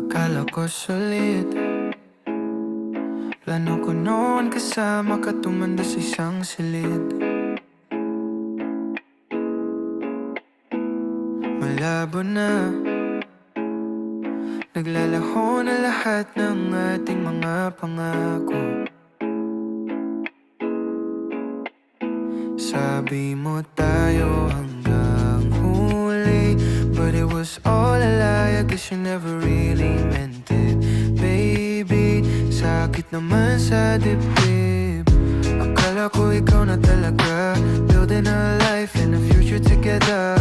Akala ko sulit. Plano ko noon kasama ka tumanda sa isang silid. Malabo na, naglalaho na lahat ng ating mga pangako. Sabi mo tayo hanggang huli, but it was all a lie. I guess you never really meant it, baby. Sakit naman sa dibdib. Akala ko ikaw na talaga, building a life and a future together.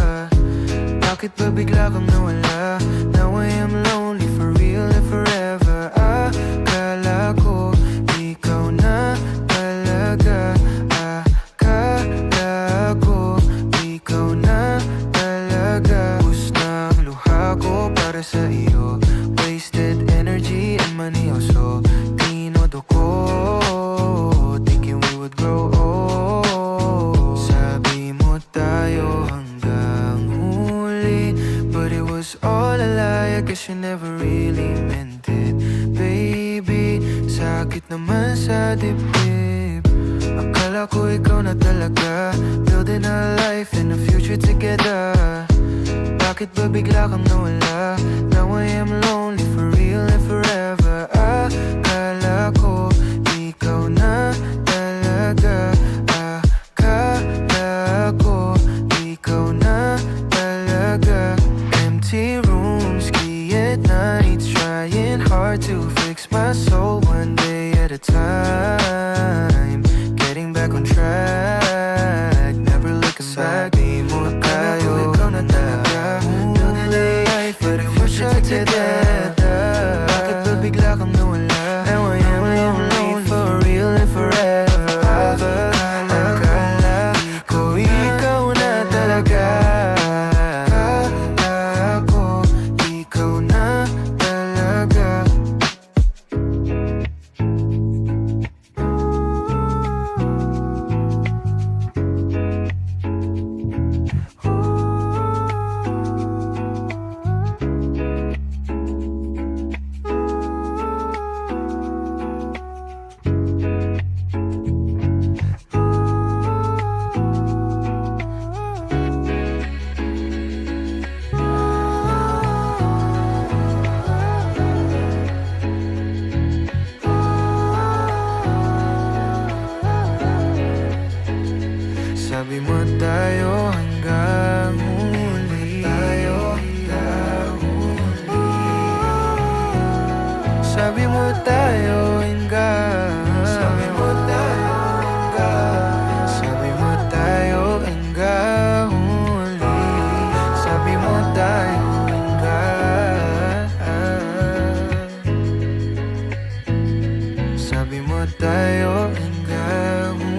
Bakit ba bigla kang nawala? Now I am lonely for real and forever. Akala ko ikaw na talaga. Akala ko ikaw na talaga. Ubus na ang luha ko para sa iyo. Wasted energy and money also. Tinodo ko, thinking we would grow old. Sabi mo tayo hanggang huli, but it was all a lie. I guess you never really meant it, baby. Sakit naman sa dibdib. Akala ko ikaw na talaga, building a life and a future together. Bakit ba bigla kang nawala? Now I am lonely for real and forever. Akala ko ikaw na talaga. Akala ko ikaw na talaga. Empty rooms, quiet nights, trying hard to fix my soul one day at a time. Getting back on track, never looking back. Di mo tayo ikaw na talaga, building a life but it was shut together. Bakit ba bigla kang nawala? Now I am lonely for real and forever. Akala ko ikaw na talaga. Akala ko ikaw na talaga. Sabi mo tayo hanggang huli. Sabi mo tayo hanggang. Sabi mo tayo hanggang. Sabi mo tayo hanggang huli. Sabi mo tayo hanggang. Sabi mo tayo hanggang huli.